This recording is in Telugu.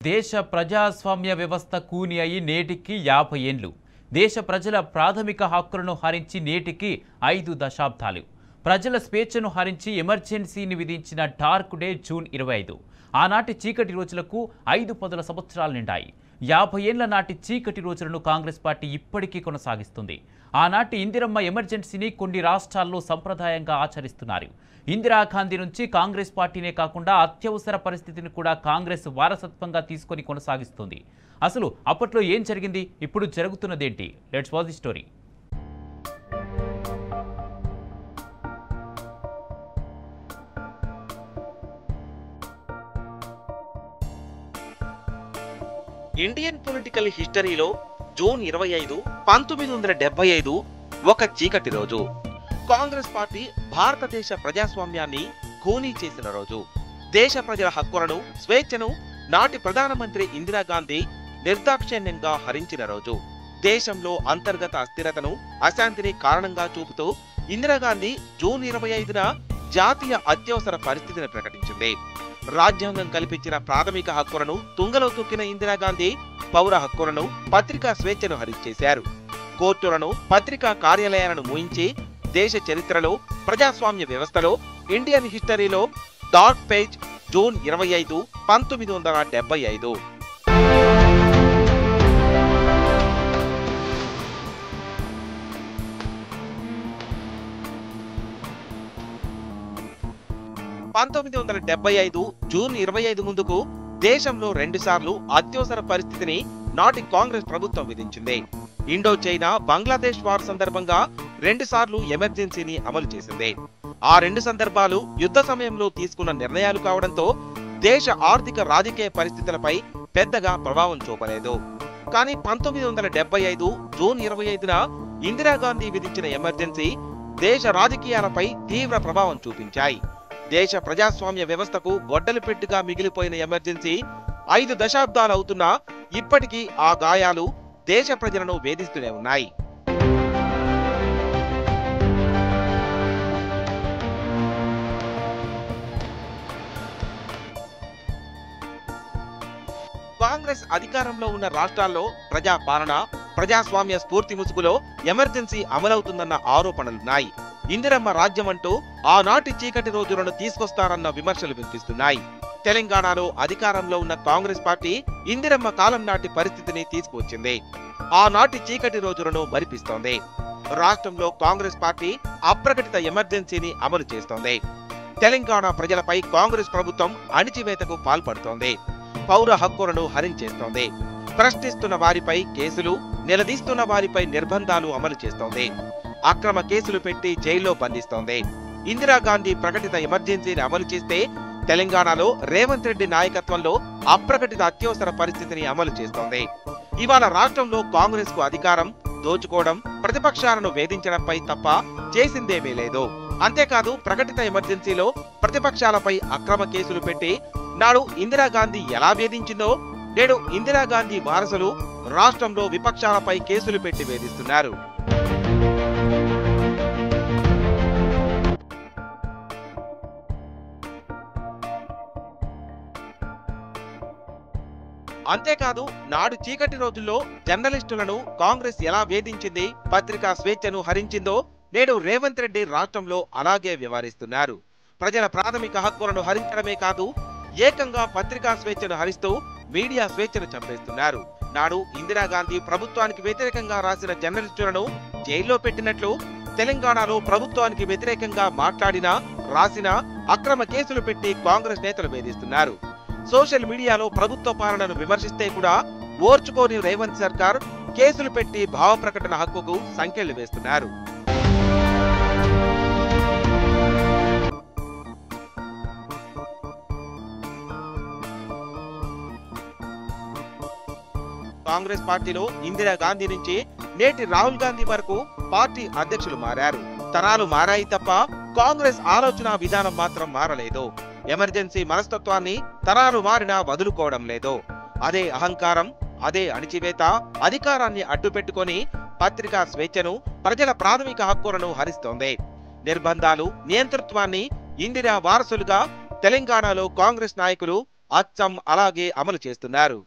దేశ ప్రజాస్వామ్య వ్యవస్థ కూని అయి నేటికి 50 ఏండ్లు. దేశ ప్రజల ప్రాథమిక హక్కులను హరించి నేటికి 5 దశాబ్దాలు. ప్రజల స్వేచ్ఛను హరించి ఎమర్జెన్సీని విధించిన డార్క్ డే జూన్ 25. ఆనాటి చీకటి రోజులకు 5 పదుల సంవత్సరాలు నిండాయి. 50 ఏళ్ల నాటి చీకటి రోజులను కాంగ్రెస్ పార్టీ ఇప్పటికీ కొనసాగిస్తుంది. ఆనాటి ఇందిరమ్మ ఎమర్జెన్సీని కొన్ని రాష్ట్రాల్లో సంప్రదాయంగా ఆచరిస్తున్నారు. ఇందిరాగాంధీ నుంచి కాంగ్రెస్ పార్టీనే కాకుండా అత్యవసర పరిస్థితిని కూడా కాంగ్రెస్ వారసత్వంగా తీసుకొని కొనసాగిస్తుంది. అసలు అప్పట్లో ఏం జరిగింది, ఇప్పుడు జరుగుతున్నదేంటి? Let's watch the story. Indian political హిస్టరీలో జూన్ 25, 1975 ఒక చీకటి రోజు. కాంగ్రెస్ పార్టీ భారతదేశ ప్రజాస్వామ్యాన్ని ఖూనీ చేసిన రోజు. దేశ ప్రజల హక్కులను, స్వేచ్ఛను నాటి ప్రధానమంత్రి ఇందిరాగాంధీ నిర్దాక్షిణ్యంగా హరించిన రోజు. దేశంలో అంతర్గత అస్థిరతను, అశాంతిని కారణంగా చూపుతూ ఇందిరాగాంధీ జూన్ 25న జాతీయ అత్యవసర పరిస్థితిని ప్రకటించింది. రాజ్యాంగం కల్పించిన ప్రాథమిక హక్కులను తుంగలో తొక్కిన ఇందిరాగాంధీ పౌర హక్కులను, పత్రికా స్వేచ్ఛను హరించేశారు. కోర్టులను, పత్రికా కార్యాలయాలను మూయించి దేశ చరిత్రలో, ప్రజాస్వామ్య వ్యవస్థలో, ఇండియన్ హిస్టరీలో డార్క్ పేజ్ జూన్ 25, 1975. జూన్ 25 ముందుకు దేశంలో 2 సార్లు అత్యవసర పరిస్థితిని నాటి కాంగ్రెస్ ప్రభుత్వం విధించింది. ఇండో చైనా, బంగ్లాదేశ్ వార్ సందర్భంగా 2 సార్లు ఎమర్జెన్సీని అమలు చేసింది. ఆ 2 సందర్భాలు యుద్ధ సమయంలో తీసుకున్న నిర్ణయాలు కావడంతో దేశ ఆర్థిక, రాజకీయ పరిస్థితులపై పెద్దగా ప్రభావం చూపలేదు. కానీ 1975 జూన్ 25న ఇందిరాగాంధీ విధించిన ఎమర్జెన్సీ దేశ రాజకీయాలపై తీవ్ర ప్రభావం చూపించాయి. దేశ ప్రజాస్వామ్య వ్యవస్థకు గొడ్డలి పెట్టుగా మిగిలిపోయిన ఎమర్జెన్సీ 5 దశాబ్దాలు అవుతున్నా ఇప్పటికీ ఆ గాయాలు దేశ ప్రజలను వేధిస్తూనే ఉన్నాయి. కాంగ్రెస్ అధికారంలో ఉన్న రాష్ట్రాల్లో ప్రజాపాలన, ప్రజాస్వామ్య స్ఫూర్తి ముసుగులో ఎమర్జెన్సీ అమలవుతుందన్న ఆరోపణలున్నాయి. ఇందిరమ్మ రాజ్యం అంటూ ఆనాటి చీకటి రోజులను తీసుకొస్తారన్న విమర్శలు వినిపిస్తున్నాయి. తెలంగాణలో అధికారంలో ఉన్న కాంగ్రెస్ పార్టీ ఇందిరమ్మ కాలం నాటి పరిస్థితిని తీసుకువచ్చింది. ఆనాటి చీకటి రోజులను మరిపిస్తోంది. రాష్ట్రంలో కాంగ్రెస్ పార్టీ అప్రకటిత ఎమర్జెన్సీని అమలు చేస్తోంది. తెలంగాణ ప్రజలపై కాంగ్రెస్ ప్రభుత్వం అణిచివేతకు పాల్పడుతోంది. పౌర హక్కులను హరించేస్తోంది. ప్రశ్నిస్తున్న వారిపై కేసులు, నిలదీస్తున్న వారిపై నిర్బంధాలు అమలు చేస్తోంది. అక్రమ కేసులు పెట్టి జైల్లో బంధిస్తోంది. ఇందిరాగాంధీ ప్రకటిత ఎమర్జెన్సీని అమలు చేస్తే తెలంగాణలో రేవంత్ రెడ్డి నాయకత్వంలో అప్రకటిత అత్యవసర పరిస్థితిని అమలు చేస్తోంది. ఇవాళ రాష్ట్రంలో కాంగ్రెస్ కు అధికారం దోచుకోవడం, ప్రతిపక్షాలను వేధించడంపై తప్ప చేసిందేమీ లేదు. అంతేకాదు, ప్రకటిత ఎమర్జెన్సీలో ప్రతిపక్షాలపై అక్రమ కేసులు పెట్టి నాడు ఇందిరాగాంధీ ఎలా వేధించిందో నేడు ఇందిరాగాంధీ వారసులు రాష్ట్రంలో విపక్షాలపై కేసులు పెట్టి వేధిస్తున్నారు. అంతేకాదు, నాడు చీకటి రోజుల్లో జర్నలిస్టులను కాంగ్రెస్ ఎలా వేధించింది, పత్రికా స్వేచ్ఛను హరించిందో నేడు రేవంత్ రెడ్డి రాష్ట్రంలో అలాగే వ్యవహరిస్తున్నారు. ప్రజల ప్రాథమిక హక్కులను హరించడమే కాదు, ఏకంగా పత్రికా స్వేచ్ఛను హరిస్తూ మీడియా స్వేచ్ఛను చంపేస్తున్నారు. నాడు ఇందిరాగాంధీ ప్రభుత్వానికి వ్యతిరేకంగా రాసిన జర్నలిస్టులను జైల్లో పెట్టినట్లు తెలంగాణలో ప్రభుత్వానికి వ్యతిరేకంగా మాట్లాడినా, రాసినా అక్రమ కేసులు పెట్టి కాంగ్రెస్ నేతలు వేధిస్తున్నారు. సోషల్ మీడియాలో ప్రభుత్వ పాలనను విమర్శిస్తే కూడా ఓర్చుకోని రేవంత్ సర్కార్ కేసులు పెట్టి భావ ప్రకటన హక్కుకు సంకెళ్లు వేస్తున్నారు. కాంగ్రెస్ పార్టీలో ఇందిరాగాంధీ నుంచి నేటి రాహుల్ గాంధీ వరకు పార్టీ అధ్యక్షులు మారారు. తరాలు మారాయి తప్ప కాంగ్రెస్ ఆలోచన విధానం మాత్రం మారలేదు. ఎమర్జెన్సీ మనస్తత్వాన్ని తరాలు మారినా వదులుకోవడం లేదు. అదే అహంకారం, అదే అణిచివేత, అధికారాన్ని అడ్డుపెట్టుకొని పత్రికా స్వేచ్ఛను, ప్రజల ప్రాథమిక హక్కులను హరిస్తోంది. నిర్బంధాలు, నియంతృత్వాన్ని ఇందిరా వారసులుగా తెలంగాణలో కాంగ్రెస్ నాయకులు అచ్చం అలాగే అమలు చేస్తున్నారు.